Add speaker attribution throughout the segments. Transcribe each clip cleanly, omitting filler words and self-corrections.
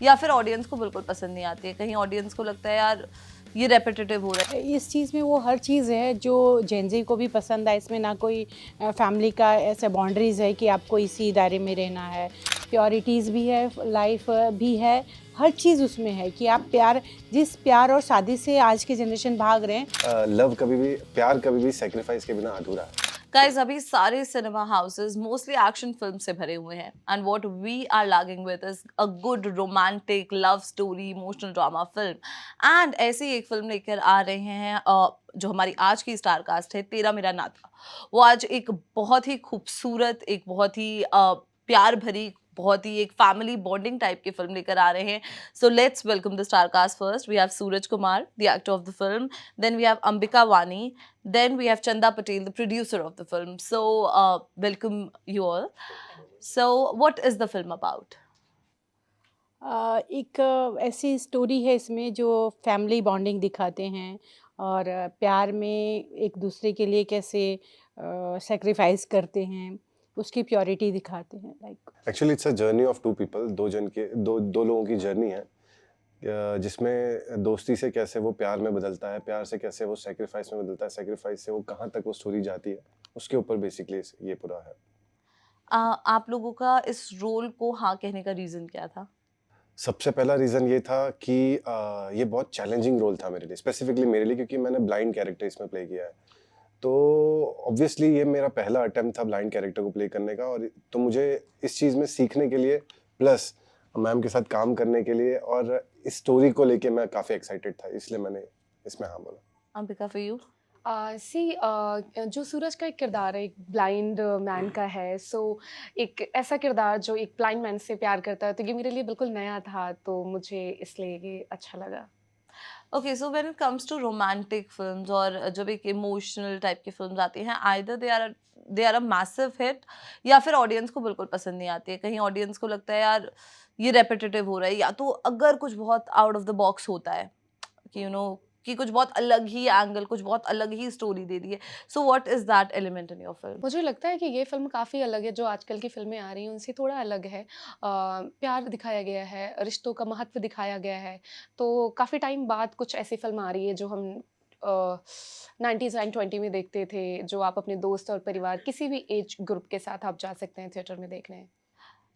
Speaker 1: या फिर ऑडियंस को बिल्कुल पसंद नहीं आती है? कहीं ऑडियंस को लगता है यार ये रेपिटेटिव हो रहा है।
Speaker 2: इस चीज़ में वो हर चीज़ है जो जेनजी को भी पसंद आए। इसमें ना कोई फैमिली का ऐसा बाउंड्रीज़ है कि आपको इसी दायरे में रहना है। प्योरिटीज़ भी है, लाइफ भी है, हर चीज़ उसमें है कि आप जिस प्यार और शादी से आज के जनरेशन भाग रहे हैं।
Speaker 3: लव कभी भी, प्यार कभी भी सेक्रीफाइस के बिना अधूरा है।
Speaker 1: गाइस अभी सारे cinema houses mostly action film से भरे हुए हैं and what we are lagging with is a good romantic love story emotional drama film. And ऐसे ही एक फिल्म लेकर आ रहे हैं जो हमारी आज की स्टार कास्ट है, तेरा मेरा नाता। वो आज एक बहुत ही खूबसूरत, एक बहुत ही प्यार भरी, बहुत ही एक फैमिली बॉन्डिंग टाइप की फिल्म लेकर आ रहे हैं। So let's welcome the star cast. First we have Suraj Kumar, the actor of the film, then we have Ambika Vani, then we have Chanda Patel, the producer of the film. So, welcome you all. So, what is the film about?
Speaker 2: एक ऐसी story है इसमें जो family bonding दिखाते हैं और प्यार में एक दूसरे के लिए कैसे सेक्रीफाइस करते हैं, उसकी प्योरिटी दिखाते हैं। Like
Speaker 3: actually it's a journey of two people, दो लोगों की जर्नी है, जिसमें दोस्ती से कैसे वो प्यार में बदलता है, प्यार से कैसे वो सेक्रीफाइस में बदलता है, सेक्रीफाइस से वो कहाँ तक वो स्टोरी जाती है, उसके ऊपर बेसिकली ये पूरा है।
Speaker 1: आप लोगों का इस रोल को हाँ कहने का रीजन क्या था?
Speaker 3: सबसे पहला रीज़न ये था कि ये बहुत चैलेंजिंग रोल था मेरे लिए, स्पेसिफिकली मेरे लिए, क्योंकि मैंने ब्लाइंड कैरेक्टर इसमें प्ले किया है। तो ऑब्वियसली ये मेरा पहला अटेम्प्ट था ब्लाइंड कैरेक्टर को प्ले करने का, और तो मुझे इस चीज़ में सीखने के लिए, प्लस मैम के साथ काम करने के लिए, और इस स्टोरी को लेके मैं काफ़ी एक्साइटेड था, इसलिए मैंने इसमें हाँ बोला।
Speaker 1: Ambika for you?
Speaker 4: जो सूरज का एक किरदार है, एक ब्लाइंड मैन का है। सो एक ऐसा किरदार जो एक ब्लाइंड मैन से प्यार करता है, तो ये मेरे लिए बिल्कुल नया था, तो मुझे इसलिए ये अच्छा लगा।
Speaker 1: Okay, so when it comes to romantic films और जब एक इमोशनल टाइप की फिल्म्स आती हैं, either they are a massive hit या फिर ऑडियंस को बिल्कुल पसंद नहीं आती है। कहीं ऑडियंस को लगता है यार ये रेपिटेटिव हो रहा है, या तो अगर कुछ बहुत आउट ऑफ द बॉक्स होता है कि कि कुछ बहुत अलग ही एंगल, कुछ बहुत अलग ही स्टोरी दे दी है। So what is that element in your film?
Speaker 4: मुझे लगता है कि ये फ़िल्म काफ़ी अलग है, जो आजकल की फ़िल्में आ रही हैं, उनसे थोड़ा अलग है। प्यार दिखाया गया है, रिश्तों का महत्व दिखाया गया है, तो काफ़ी टाइम बाद कुछ ऐसी फ़िल्म आ रही है, जो हम 90s एंड 20 में देखते थे, जो आप अपने दोस्त और परिवार, किसी भी एज ग्रुप के साथ आप जा सकते हैं थिएटर में देखने।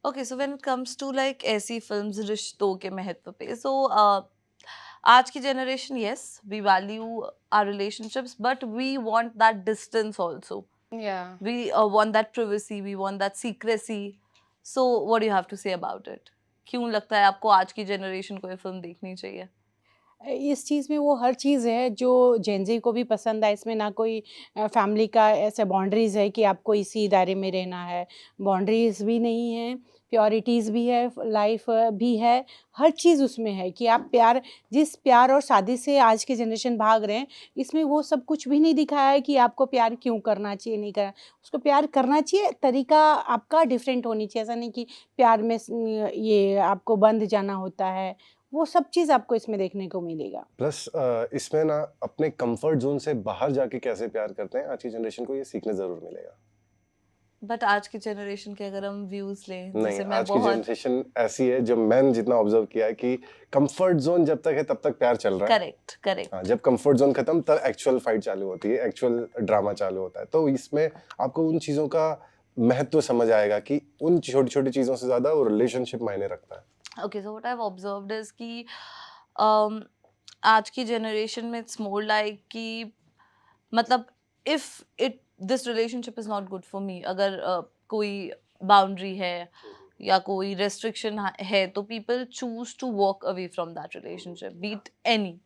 Speaker 1: Okay, so when it comes to like ऐसी फिल्म्स रिश्तों के महत्व पे, सो आज की generation, yes we value our relationships but we want that distance also,
Speaker 4: या
Speaker 1: we want that privacy, we want that secrecy. So what do you have to say about it? क्यों लगता है आपको आज की जनरेशन को ये फिल्म देखनी चाहिए?
Speaker 2: इस चीज़ में वो हर चीज़ है जो जेनजी को भी पसंद आए। इसमें ना कोई फैमिली का ऐसा बाउंड्रीज़ है कि आपको इसी दायरे में रहना है। बाउंड्रीज़ भी नहीं है, प्योरिटीज़ भी है, लाइफ भी है, हर चीज़ उसमें है कि आप जिस प्यार और शादी से आज के जनरेशन भाग रहे हैं, इसमें वो सब कुछ भी नहीं दिखाया है कि आपको प्यार क्यों करना चाहिए, नहीं करना। उसको प्यार करना चाहिए, तरीका आपका डिफरेंट होनी चाहिए। ऐसा नहीं कि प्यार में ये आपको बंध जाना होता है। वो सब चीज़ आपको इसमें देखने को मिलेगा।
Speaker 3: प्लस इसमें ना अपने कंफर्ट जोन से बाहर जाके कैसे प्यार करते हैं, आज की जनरेशन को ये सीखने ज़रूर मिलेगा।
Speaker 1: बट आज की जनरेशन के अगर हम व्यूज लें,
Speaker 3: नहीं,
Speaker 1: जैसे मैं
Speaker 3: आज की
Speaker 1: बहुत
Speaker 3: जनरेशन ऐसी है, जो मैंने जितना ऑब्जर्व किया है, कि कंफर्ट जोन जब तक है तब तक प्यार चल रहा है।
Speaker 1: Correct correct.
Speaker 3: हाँ, जब कंफर्ट जोन खत्म, तब एक्चुअल फाइट चालू होती है, एक्चुअल ड्रामा चालू होता है। तो इसमें आपको उन चीज़ों का महत्व समझ आएगा कि उन छोटी-छोटी चीज़ों से ज़्यादा वो रिलेशनशिप मायने रखता है।
Speaker 1: Okay, so what I have observed is कि um, आज की जनरेशन में इट्स मोर लाइक कि मतलब if it this relationship is not good for me, अगर कोई बाउंड्री है या कोई रेस्ट्रिक्शन है, तो people choose to walk away from that relationship, be it any,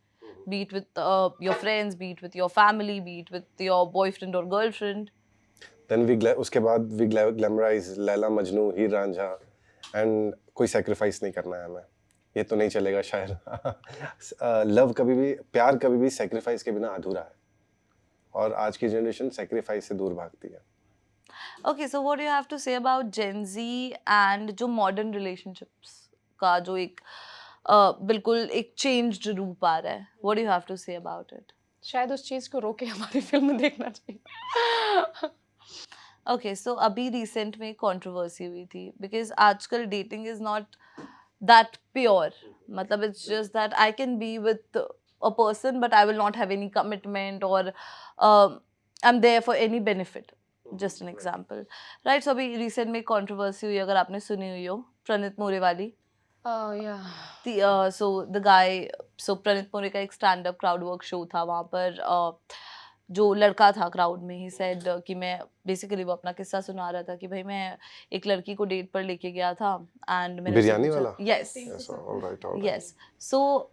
Speaker 1: be it with your friends, be it with your family, be it with your boyfriend और girlfriend.
Speaker 3: उसके बाद we glamorize Laila Majnu, Heer Ranjha, and कोई सैक्रिफाइस नहीं करना है हमें, ये तो नहीं चलेगा शायद। लव कभी भी, प्यार कभी भी सैक्रिफाइस के बिना अधूरा है, और आज की जनरेशन सैक्रिफाइस से दूर भागती है।
Speaker 1: Okay, so what you have to say about Gen Z and जो मॉडर्न रिलेशनशिप्स का जो एक बिल्कुल एक चेंज्ड रूप आ रहा है, what do you have to say about it?
Speaker 4: शायद उस चीज़ को रोके हमारी फ़िल्म देखना चाहिए।
Speaker 1: ओके, सो अभी रिसेंट में कंट्रोवर्सी हुई थी बिकॉज आजकल dating is not that pure. Matlab, it's just that I can be with a person, but I will not have any commitment or I'm there for any benefit. Just an example, right? So अभी recent में controversy हुई, अगर आपने सुनी हुई हो, प्रणीत मोरे वाली.
Speaker 4: या
Speaker 1: So the guy, so प्रणीत मोरे का एक stand up crowd work show था, वहाँ पर जो लड़का था क्राउड में, ही सेड कि मैं बेसिकली, वो अपना किस्सा सुना रहा था कि भाई मैं एक लड़की को डेट पर लेके गया था एंड मैंने उससे
Speaker 3: बिरयानी
Speaker 1: पूछा,
Speaker 3: वाला?
Speaker 1: Yes
Speaker 3: Yes, all right, all right.
Speaker 1: yes. So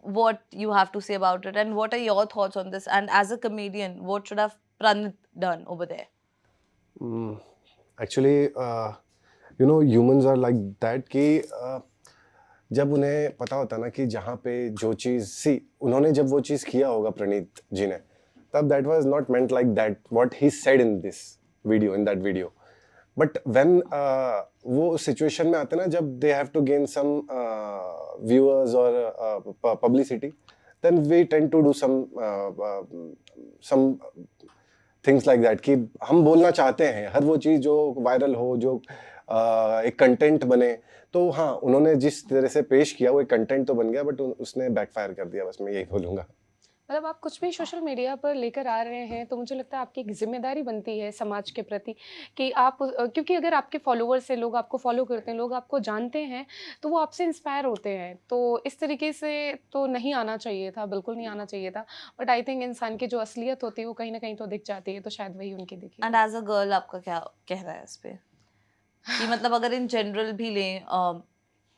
Speaker 1: what you have to say about it, and what are your thoughts on this, and as a comedian what should have Pranit done over there?
Speaker 3: Actually, humans are like that कि जब उन्हें पता होता ना कि जहाँ पे जो चीज़ उन्होंने जब वो चीज़ किया होगा प्रणीत जी ने, तब that was not meant like that what he said in that video. But when वो सिचुएशन में आते ना, जब they have to gain some viewers or publicity, then we tend to do some things like that कि हम बोलना चाहते हैं हर वो चीज़ जो वायरल हो, जो एक कंटेंट बने. तो हाँ, उन्होंने जिस तरह से पेश किया वो एक कंटेंट तो बन गया, बट उसने बैकफायर कर दिया, बस मैं यही बोलूँगा.
Speaker 4: मतलब आप कुछ भी सोशल मीडिया पर लेकर आ रहे हैं तो मुझे लगता है आपकी एक जिम्मेदारी बनती है समाज के प्रति कि आप क्योंकि अगर आपके फॉलोअर्स हैं, लोग आपको फॉलो करते हैं, लोग आपको जानते हैं, तो वो आपसे इंस्पायर होते हैं. तो इस तरीके से तो नहीं आना चाहिए था, बिल्कुल नहीं आना चाहिए था. बट आई थिंक इंसान की जो असलियत होती है वो कहीं ना कहीं तो दिख जाती है, तो शायद वही उनकी दिखी.
Speaker 1: एंड एज अ गर्ल आपका क्या कहना है इस पे, कि मतलब अगर इन जनरल भी लें,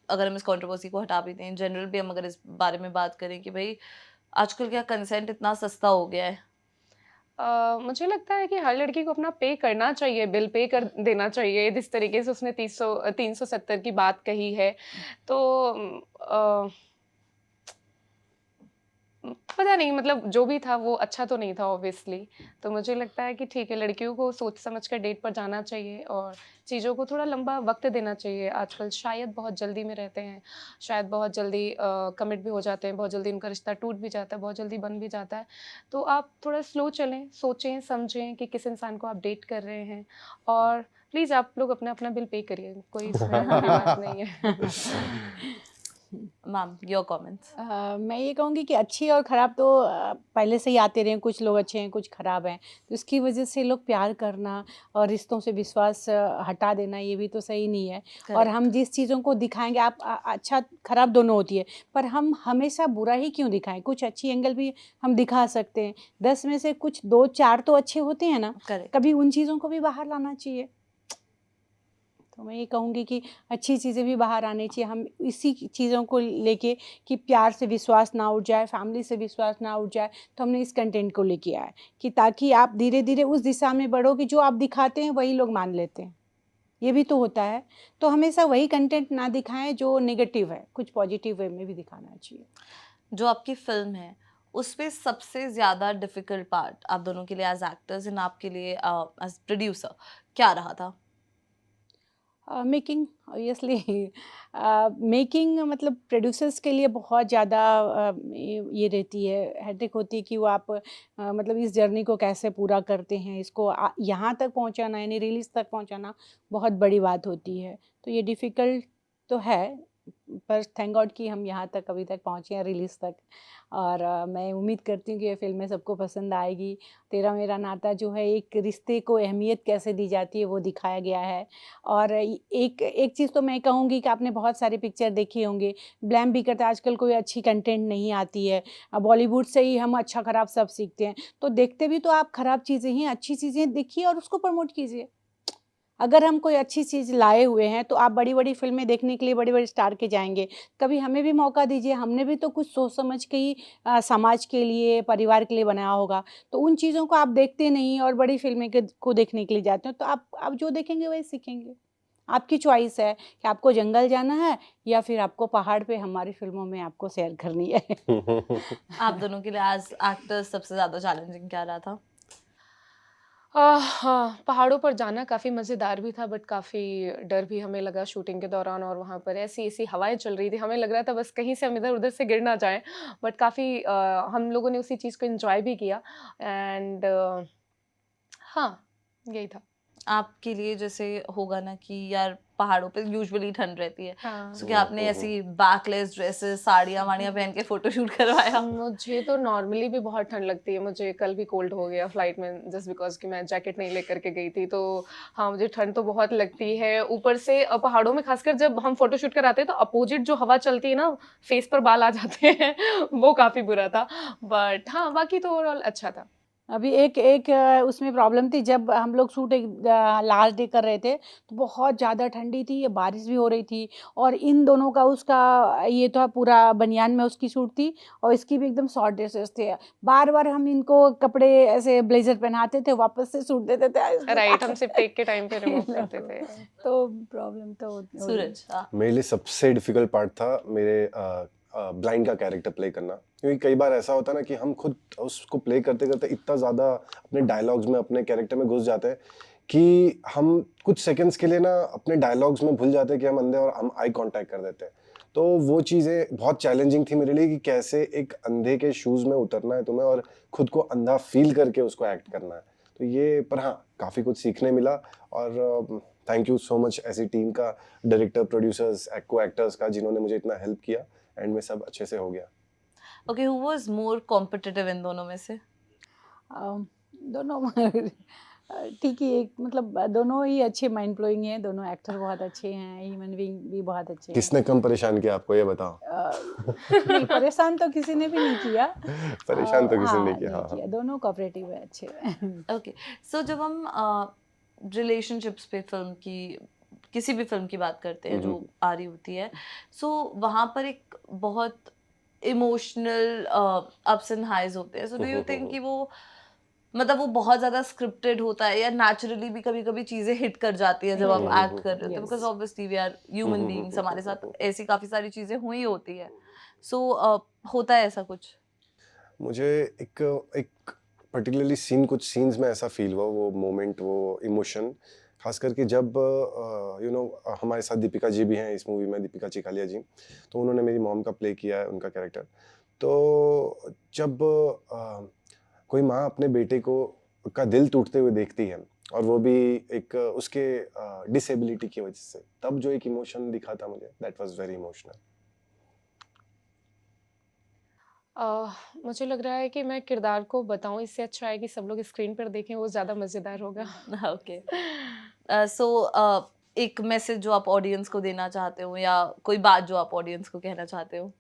Speaker 1: अगर हम इस कंट्रोवर्सी को हटा भी दें, इन जनरल भी हम अगर इस बारे में बात करें कि भाई आजकल क्या कंसेंट इतना सस्ता हो गया है.
Speaker 4: मुझे लगता है कि हर लड़की को अपना पे करना चाहिए, बिल पे कर देना चाहिए. जिस तरीके से उसने 370 की बात कही है, तो पता नहीं, मतलब जो भी था वो अच्छा तो नहीं था ऑब्वियसली. तो मुझे लगता है कि ठीक है, लड़कियों को सोच समझ कर डेट पर जाना चाहिए और चीज़ों को थोड़ा लंबा वक्त देना चाहिए. आजकल शायद बहुत जल्दी में रहते हैं, शायद बहुत जल्दी कमिट भी हो जाते हैं, बहुत जल्दी उनका रिश्ता टूट भी जाता है, बहुत जल्दी बन भी जाता है. तो आप थोड़ा स्लो चलें, सोचें समझें कि किस इंसान को आप डेट कर रहे हैं, और प्लीज़ आप लोग अपना अपना बिल पे करिए, कोई इसमें बुरी बात नहीं है.
Speaker 1: Ma'am, your comments.
Speaker 2: मैं ये कहूँगी कि अच्छी और ख़राब तो पहले से ही आते रहे हैं. कुछ लोग अच्छे हैं, कुछ ख़राब हैं, तो इसकी वजह से लोग प्यार करना और रिश्तों से विश्वास हटा देना, ये भी तो सही नहीं है. और हम जिस चीज़ों को दिखाएंगे, आप अच्छा ख़राब दोनों होती है, पर हम हमेशा बुरा ही क्यों दिखाएं? कुछ अच्छी एंगल भी हम दिखा सकते हैं. 10 में से कुछ 2-4 तो अच्छे होते हैं ना,
Speaker 1: करेक्ट.
Speaker 2: कभी उन चीज़ों को भी बाहर लाना चाहिए. तो मैं ये कहूँगी कि अच्छी चीज़ें भी बाहर आनी चाहिए. हम इसी चीज़ों को लेके कि प्यार से विश्वास ना उठ जाए, फैमिली से विश्वास ना उठ जाए, तो हमने इस कंटेंट को लेके आया है कि ताकि आप धीरे धीरे उस दिशा में बढ़ो कि जो आप दिखाते हैं वही लोग मान लेते हैं. ये भी तो होता है. तो हमेशा वही कंटेंट ना दिखाएं जो नेगेटिव है, कुछ पॉजिटिव वे में भी दिखाना चाहिए.
Speaker 1: जो आपकी फिल्म है उसमें सबसे ज़्यादा डिफिकल्ट पार्ट आप दोनों के लिए एज एक्टर्स एंड आपके लिए एज प्रोड्यूसर क्या रहा था?
Speaker 2: Making obviously. मेकिंग मतलब प्रोड्यूसर्स के लिए बहुत ज़्यादा ये रहती है, हेडेक होती है कि वो आप मतलब इस जर्नी को कैसे पूरा करते हैं. इसको यहाँ तक पहुँचाना, यानी रिलीज़ तक पहुँचाना बहुत बड़ी बात होती है. तो ये डिफ़िकल्ट तो है, पर थैंक गॉड कि हम यहाँ तक अभी तक पहुँचे हैं, रिलीज़ तक. और मैं उम्मीद करती हूँ कि ये फ़िल्में सबको पसंद आएगी. तेरा मेरा नाता जो है, एक रिश्ते को अहमियत कैसे दी जाती है वो दिखाया गया है. और एक एक चीज़ तो मैं कहूँगी कि आपने बहुत सारे पिक्चर देखे होंगे, ब्लेम भी करते हैं आजकल कोई अच्छी कंटेंट नहीं आती है. बॉलीवुड से ही हम अच्छा ख़राब सब सीखते हैं, तो देखते भी तो आप ख़राब चीज़ें ही, अच्छी चीज़ें देखिए और उसको प्रमोट कीजिए. अगर हम कोई अच्छी चीज़ लाए हुए हैं तो आप बड़ी-बड़ी फ़िल्में देखने के लिए बड़े-बड़े स्टार के जाएँगे. कभी हमें भी मौका दीजिए, हमने भी तो कुछ सोच समझ के ही समाज के लिए, परिवार के लिए बनाया होगा. तो उन चीज़ों को आप देखते नहीं और बड़ी फ़िल्में को देखने के लिए जाते हो, तो आप जो देखेंगे वही सीखेंगे. आपकी चॉइस है कि आपको जंगल जाना है या फिर आपको पहाड़ पे हमारी फ़िल्मों में आपको सैर करनी है.
Speaker 1: आप दोनों के लिए एज एक्टर्स सबसे ज़्यादा चैलेंजिंग क्या रहा था?
Speaker 4: हाँ, पहाड़ों पर जाना काफ़ी मज़ेदार भी था, बट काफ़ी डर भी हमें लगा शूटिंग के दौरान. और वहाँ पर ऐसी-ऐसी हवाएँ चल रही थी, हमें लग रहा था बस कहीं से हम इधर-उधर से गिर ना जाएँ. बट काफ़ी हम लोगों ने उसी चीज़ को एन्जॉय भी किया. एंड हाँ, यही था.
Speaker 1: आपके लिए जैसे होगा ना कि यार पहाड़ों पे यूजुअली ठंड रहती है,
Speaker 4: हाँ।
Speaker 1: सो क्या आपने ऐसी बैकलेस ड्रेसेस साड़ियाँ वाड़ियाँ पहन के फोटोशूट करवाया?
Speaker 4: मुझे तो नॉर्मली भी बहुत ठंड लगती है। मुझे कल भी कोल्ड हो गया फ्लाइट में जस्ट बिकॉज़ कि मैं जैकेट नहीं लेकर के गई थी। तो हाँ, मुझे ठंड तो बहुत लगती है। ऊपर से पहाड़ों में ख़ासकर जब हम फ़ोटोशूट कराते हैं तो अपोज़िट जो हवा चलती है ना, फ़ेस पर बाल आ जाते हैं वो काफ़ी बुरा था। बट हाँ, बाकी तो ओवरऑल अच्छा था।
Speaker 2: अभी एक एक उसमें प्रॉब्लम थी जब हम लोग शूट एक लास्ट डे कर रहे थे, तो बहुत ज़्यादा ठंडी थी, बारिश भी हो रही थी और इन दोनों का उसका ये था पूरा बनियान में उसकी शूट थी और इसकी भी एकदम शॉर्ट ड्रेसेस थे। बार-बार हम इनको कपड़े ऐसे ब्लेज़र पहनाते थे, वापस से सूट देते थे।
Speaker 4: राइट, हम सिर्फ़ टेक के टाइम पे रिमूव करते थे।
Speaker 2: तो प्रॉब्लम तो हो रही।
Speaker 1: सूरज, हाँ।
Speaker 3: मेरे लिए सबसे डिफिकल्ट पार्ट था मेरे ब्लाइंड का कैरेक्टर प्ले करना, क्योंकि कई बार ऐसा होता है ना कि हम खुद उसको प्ले करते करते इतना ज़्यादा अपने डायलॉग्स में अपने कैरेक्टर में घुस जाते हैं कि हम कुछ सेकंड्स के लिए ना अपने डायलॉग्स में भूल जाते हैं कि हम अंधे और हम आई कांटेक्ट कर देते हैं। तो वो चीज़ें बहुत चैलेंजिंग थी मेरे लिए कि कैसे एक अंधे के शूज़ में उतरना है तुम्हें और खुद को अंधा फील करके उसको एक्ट करना है। तो ये पर हाँ, काफ़ी कुछ सीखने मिला और थैंक यू सो मच ऐसी टीम का, डायरेक्टर, प्रोड्यूसर्स, को एक्टर्स का जिन्होंने मुझे इतना हेल्प किया एंड में सब अच्छे से हो गया।
Speaker 1: Okay, who was more competitive इन दोनों में से?
Speaker 2: दोनों ठीक ही एक मतलब दोनों ही अच्छे माइंड ब्लोइंग हैं, दोनों एक्टर बहुत अच्छे हैं, ह्यूमन बीइंग भी बहुत अच्छे हैं।
Speaker 3: किसने कम परेशान किया आपको ये बताओ?
Speaker 2: नहीं परेशान तो किसी ने भी नहीं किया।
Speaker 3: परेशान तो किसी ने नहीं
Speaker 2: हाँ,
Speaker 3: किया,
Speaker 2: नहीं
Speaker 3: हाँ, हाँ।
Speaker 2: किया, दोनों कोऑपरेटिव है अच्छे।
Speaker 1: ओके, सो जब हम रिलेशनशिप्स पे फिल्म की किसी भी फिल्म की बात करते हैं जो आ रही होती है, सो वहाँ पर एक बहुत इमोशनल अप्स एंड हाइज होते हैं, सो डू यू थिंक कि वो मतलब वो बहुत ज़्यादा स्क्रिप्टेड होता है या नेचुरली भी कभी-कभी चीज़ें हिट कर जाती हैं जब आप एक्ट कर रहे होते हैं? Because
Speaker 2: yes.
Speaker 1: Obviously we are human beings, हमारे साथ ऐसी काफ़ी सारी चीज़ें हुई होती है। सो होता है ऐसा कुछ?
Speaker 3: मुझे एक एक पर्टिकुलरली सीन, कुछ सीन्स में ऐसा फील हुआ, वो मोमेंट, वो इमोशन, खास करके जब हमारे साथ दीपिका जी भी हैं इस मूवी में, दीपिका चिखालिया जी, तो उन्होंने मेरी मॉम का प्ले किया है, उनका कैरेक्टर। तो जब कोई माँ अपने बेटे को का दिल टूटते हुए देखती है और वो भी एक उसके डिसेबिलिटी की वजह से, तब जो एक इमोशन दिखा था मुझे, दैट वाज वेरी इमोशनल।
Speaker 4: मुझे लग रहा है कि मैं किरदार को बताऊँ इससे अच्छा है कि सब लोग स्क्रीन पर देखें, वो ज़्यादा मज़ेदार होगा।
Speaker 1: ओके, सो एक मैसेज जो आप ऑडियंस को देना चाहते हो या कोई बात जो आप ऑडियंस को कहना चाहते हो?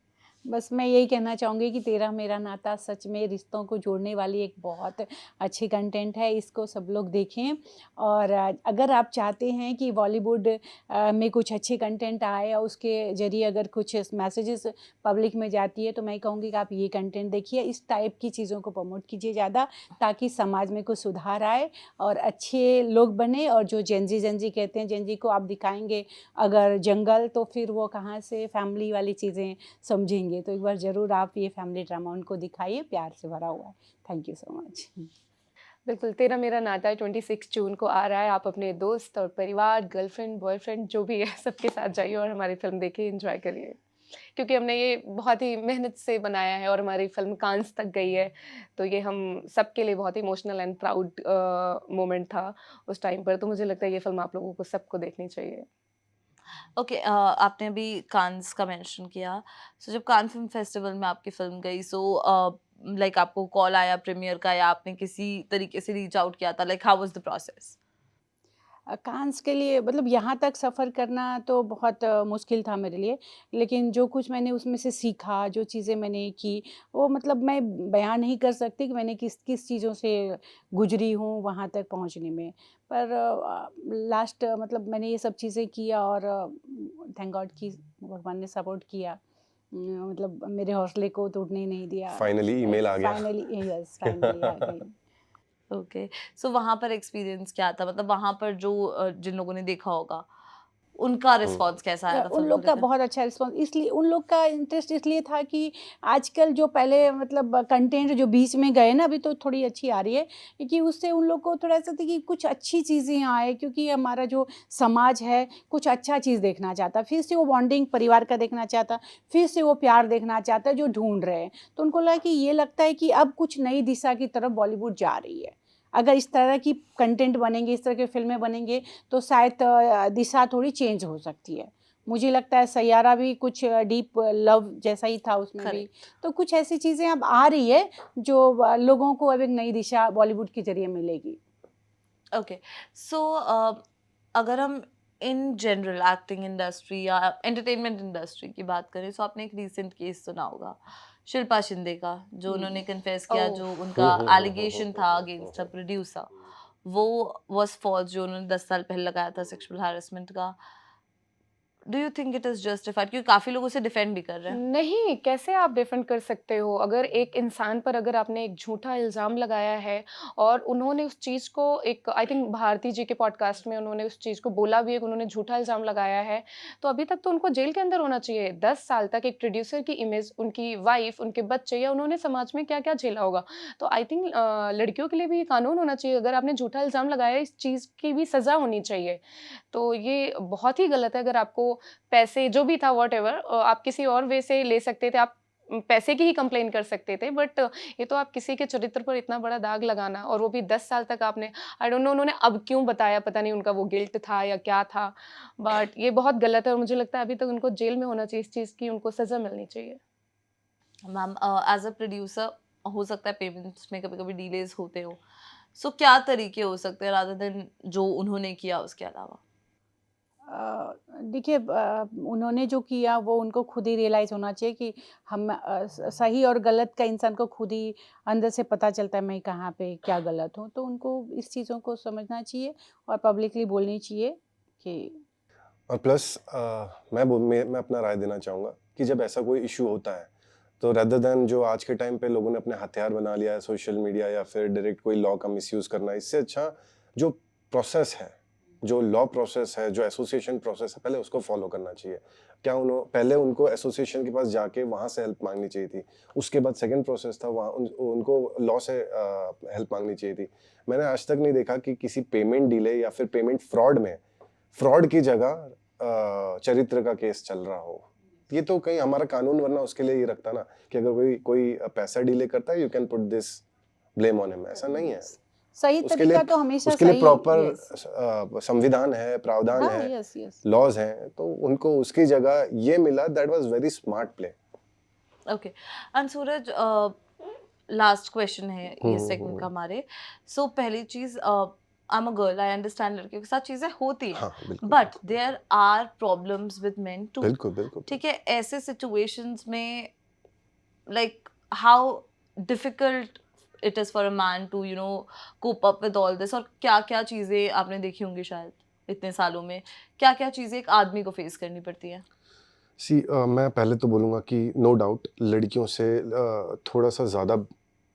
Speaker 2: बस मैं यही कहना चाहूँगी कि तेरा मेरा नाता सच में रिश्तों को जोड़ने वाली एक बहुत अच्छी कंटेंट है, इसको सब लोग देखें। और अगर आप चाहते हैं कि बॉलीवुड में कुछ अच्छे कंटेंट आए और उसके ज़रिए अगर कुछ मैसेजेस पब्लिक में जाती है, तो मैं कहूँगी कि आप ये कंटेंट देखिए, इस टाइप की चीज़ों को प्रमोट कीजिए ज़्यादा, ताकि समाज में कुछ सुधार आए और अच्छे लोग बने। और जो जेन ज़ी कहते हैं, जेन ज़ी को आप दिखाएँगे अगर जंगल, तो फिर वो कहाँ से फैमिली वाली चीज़ें समझेंगे। तो एक बार ज़रूर आप ये फैमिली ड्रामा उनको दिखाइए, प्यार से भरा हुआ है। Thank you so much.
Speaker 4: बिल्कुल, तेरा मेरा नाता 26 जून को आ रहा है। आप अपने दोस्त और परिवार, गर्लफ्रेंड, बॉयफ्रेंड जो भी है सबके साथ जाइए और हमारी फ़िल्म देखिए, एन्जॉय करिए। क्योंकि हमने ये बहुत ही मेहनत से बनाया है और हमारी फ़िल्म कान्स तक गई है। तो ये हम सबके लिए बहुत इमोशनल एंड प्राउड मोमेंट था उस टाइम पर। तो मुझे लगता है ये फ़िल्म आप लोगों को सबको देखनी चाहिए।
Speaker 1: ओके, आपने अभी कान्स का मेंशन किया, सो जब कान फिल्म फेस्टिवल में आपकी फिल्म गई, सो लाइक आपको कॉल आया प्रीमियर का या आपने किसी तरीके से रीच आउट किया था, like how was the process?
Speaker 2: Cannes के लिए मतलब यहाँ तक सफ़र करना तो बहुत मुश्किल था मेरे लिए, लेकिन जो कुछ मैंने उसमें से सीखा, जो चीज़ें मैंने की, वो मतलब मैं बयान नहीं कर सकती कि मैंने किस किस चीज़ों से गुज़री हूँ वहाँ तक पहुँचने में। पर लास्ट मतलब मैंने ये सब चीज़ें किया और थैंक गॉड कि भगवान ने सपोर्ट किया। मतलब मेरे हौसले को टूटने नहीं दिया।
Speaker 3: फाइनली ईमेल आ गया।
Speaker 2: फाइनली यस, फाइनली आ गई।
Speaker 1: ओके, सो वहाँ पर एक्सपीरियंस क्या था? मतलब वहाँ पर जो जिन लोगों ने देखा होगा, उनका
Speaker 3: हुँ।
Speaker 1: रिस्पॉन्स कैसा आया था
Speaker 2: उन
Speaker 1: फिल्म को
Speaker 2: लोग का
Speaker 1: लेकर?
Speaker 2: बहुत अच्छा रिस्पॉन्स, इसलिए उन लोग का इंटरेस्ट इसलिए था कि आजकल जो पहले मतलब कंटेंट जो बीच में गए ना, अभी तो थोड़ी अच्छी आ रही है, क्योंकि उससे उन लोग को थोड़ा सा था कि कुछ अच्छी चीज़ें आए, क्योंकि हमारा जो समाज है कुछ अच्छा चीज़ देखना चाहता, फिर से वो बॉन्डिंग परिवार का देखना चाहता, फिर से वो प्यार देखना चाहता है जो ढूंढ रहे हैं। तो उनको लगा कि ये लगता है कि अब कुछ नई दिशा की तरफ बॉलीवुड जा रही है, अगर इस तरह की कंटेंट बनेंगे, इस तरह की फ़िल्में बनेंगे तो शायद दिशा थोड़ी चेंज हो सकती है। मुझे लगता है सैयारा भी कुछ डीप लव जैसा ही था उसमें भी।
Speaker 1: करेक्ट।
Speaker 2: तो कुछ ऐसी चीज़ें अब आ रही है जो लोगों को अब एक नई दिशा बॉलीवुड के ज़रिए मिलेगी।
Speaker 1: ओके, सो अगर हम इन जनरल एक्टिंग इंडस्ट्री या एंटरटेनमेंट इंडस्ट्री की बात करें, तो आपने एक रीसेंट केस सुना होगा शिल्पा शिंदे का, जो
Speaker 2: हुँ।
Speaker 1: उन्होंने कन्फेस किया,
Speaker 4: ओह!
Speaker 1: जो उनका एलिगेशन था अगेंस्ट अ प्रोड्यूसर, वो वाज फॉल्स, जो उन्होंने 10 साल पहले लगाया था सेक्सुअल हैरेसमेंट का। Do you think it is justified? क्योंकि काफी लोग उसे डिफेंड भी कर रहे हैं।
Speaker 4: नहीं, कैसे आप डिफेंड कर सकते हो? अगर एक इंसान पर अगर आपने एक झूठा इल्ज़ाम लगाया है और उन्होंने उस चीज़ को एक आई थिंक भारती जी के पॉडकास्ट में उन्होंने उस चीज़ को बोला भी है कि उन्होंने झूठा इल्ज़ाम लगाया है, तो अभी तक तो उनको जेल के अंदर होना चाहिए। 10 साल तक एक प्रोड्यूसर की इमेज, उनकी वाइफ़, उनके बच्चे या उन्होंने समाज में क्या-क्या झेला होगा। तो आई थिंक लड़कियों के लिए भी ये कानून होना चाहिए, अगर आपने झूठा इल्ज़ाम लगाया है, इस चीज़ की भी सज़ा होनी चाहिए। तो ये बहुत ही गलत है। अगर आपको पैसे जो भी था व्हाटएवर आप किसी और वे से ले सकते थे, आप पैसे की ही कंप्लेन कर सकते थे, बट ये तो आप किसी के चरित्र पर इतना बड़ा दाग लगाना और वो भी 10 साल तक आपने आई डोंट नो उन्होंने अब क्यों बताया, पता नहीं उनका वो गिल्ट था या क्या था, बट ये बहुत गलत है और मुझे लगता है अभी तक उनको जेल में होना चाहिए, इस चीज़ की उनको सज़ा मिलनी चाहिए।
Speaker 1: मैम, एज अ प्रोड्यूसर, हो सकता है पेमेंट्स में कभी कभी डिलेज होते हो, सो क्या तरीके हो सकते हैं रादर देन जो उन्होंने किया उसके अलावा?
Speaker 2: देखिए उन्होंने जो किया वो उनको खुद ही रियलाइज़ होना चाहिए कि हम सही और गलत का इंसान को खुद ही अंदर से पता चलता है मैं कहाँ पे क्या गलत हूँ, तो उनको इस चीज़ों को समझना चाहिए और पब्लिकली बोलनी चाहिए कि
Speaker 3: और प्लस मैं अपना राय देना चाहूँगा कि जब ऐसा कोई इशू होता है, तो रेदर देन जो आज के टाइम पे लोगों ने अपने हथियार बना लिया है सोशल मीडिया या फिर डायरेक्ट कोई लॉ का मिसयूज़ करना, इससे अच्छा जो प्रोसेस है, जो लॉ प्रोसेस है, जो एसोसिएशन प्रोसेस है, पहले उसको फॉलो करना चाहिए। क्या पहले उनको एसोसिएशन के पास जाके वहाँ से हेल्प माँगनी चाहिए थी। उसके बाद सेकंड प्रोसेस था, वहाँ उनको लॉ से हेल्प माँगनी चाहिए थी। मैंने आज तक नहीं देखा कि किसी पेमेंट डिले या फिर पेमेंट फ्रॉड में फ्रॉड की जगह चरित्र का केस चल रहा हो। ये तो कहीं हमारा कानून वरना उसके लिए ये रखता ना कि अगर कोई कोई पैसा डिले करता है, you can put this blame on him, ऐसा नहीं है।
Speaker 2: सही
Speaker 3: उसके लिए
Speaker 2: तरीका तो हमेशा
Speaker 3: उसके लिए
Speaker 2: सही।
Speaker 3: Proper
Speaker 2: yes.
Speaker 3: संविधान है, प्रावधान
Speaker 2: हाँ,
Speaker 3: है,
Speaker 2: यस, यस।
Speaker 3: लॉज हैं, तो उनको उसकी जगह ये मिला, that was very smart play.
Speaker 1: Okay, and Suraj, last question है ये सेगमेंट का
Speaker 3: हम्म।
Speaker 1: हमारे। सो पहली चीज, I am a girl, I understand लड़कियों के साथ चीजें होती हैं,
Speaker 3: हाँ, बिल्कुल
Speaker 1: बट
Speaker 3: बिल्कुल
Speaker 1: there are problems with men too.
Speaker 3: बिल्कुल बिल्कुल
Speaker 1: ठीक है, ऐसे सिचुएशंस में like how difficult it is for a man to cope up with all this, और क्या क्या चीजें आपने देखी होंगी शायद इतने सालों में, क्या क्या चीजें एक आदमी को फेस करनी पड़ती है?
Speaker 3: मैं पहले तो बोलूँगा कि नो डाउट लड़कियों से थोड़ा सा ज़्यादा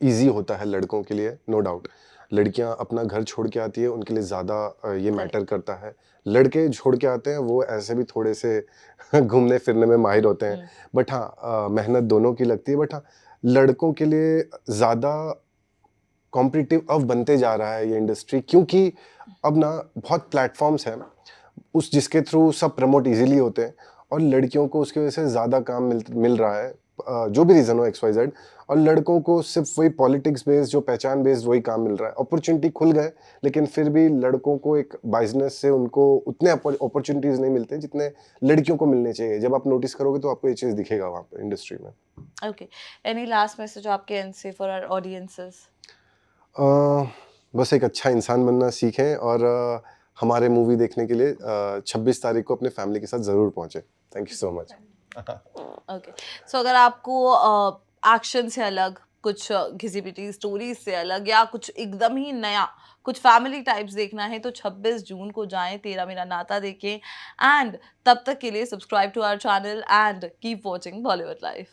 Speaker 3: इजी होता है लड़कों के लिए, नो डाउट। लड़कियां अपना घर छोड़ के आती है, उनके लिए ज़्यादा ये
Speaker 1: करेक्ट।
Speaker 3: मैटर करता है। लड़के छोड़ के आते हैं, वो ऐसे भी थोड़े से घूमने फिरने में माहिर होते हैं। बट हाँ, मेहनत दोनों की लगती है। बट हाँ, लड़कों के लिए ज़्यादा कॉम्पिटिटिव अब बनते जा रहा है ये इंडस्ट्री, क्योंकि अब ना बहुत प्लेटफॉर्म्स हैं उस जिसके थ्रू सब प्रमोट इजीली होते हैं, और लड़कियों को उसकी वजह से ज़्यादा काम मिल रहा है, जो भी रीज़न हो एक्स वाई जेड। और लड़कों को सिर्फ वही पॉलिटिक्स बेस्ड, जो पहचान बेस्ड वही काम मिल रहा है। अपॉर्चुनिटी खुल गए, लेकिन फिर भी लड़कों को एक बाइजनेस से उनको उतने अपॉर्चुनिटीज़ नहीं मिलते जितने लड़कियों को मिलने चाहिए। जब आप नोटिस करोगे तो आपको ये चीज़ दिखेगा वहाँ पे इंडस्ट्री में।
Speaker 1: ओके, एनी लास्ट मैसेज आपके एंड से फॉर आवर ऑडियंसेस?
Speaker 3: अ, बस एक अच्छा इंसान बनना सीखें, और हमारे मूवी देखने के लिए 26 तारीख को अपने फैमिली के साथ ज़रूर पहुँचें। Thank you so much.
Speaker 1: Okay, so अगर आपको एक्शन से अलग कुछ, घिसी पिटी स्टोरीज से अलग, या कुछ एकदम ही नया, कुछ फैमिली टाइप्स देखना है, तो 26 जून को जाएं, तेरा मेरा नाता देखें। एंड तब तक के लिए subscribe to our channel and keep watching Bollywood life.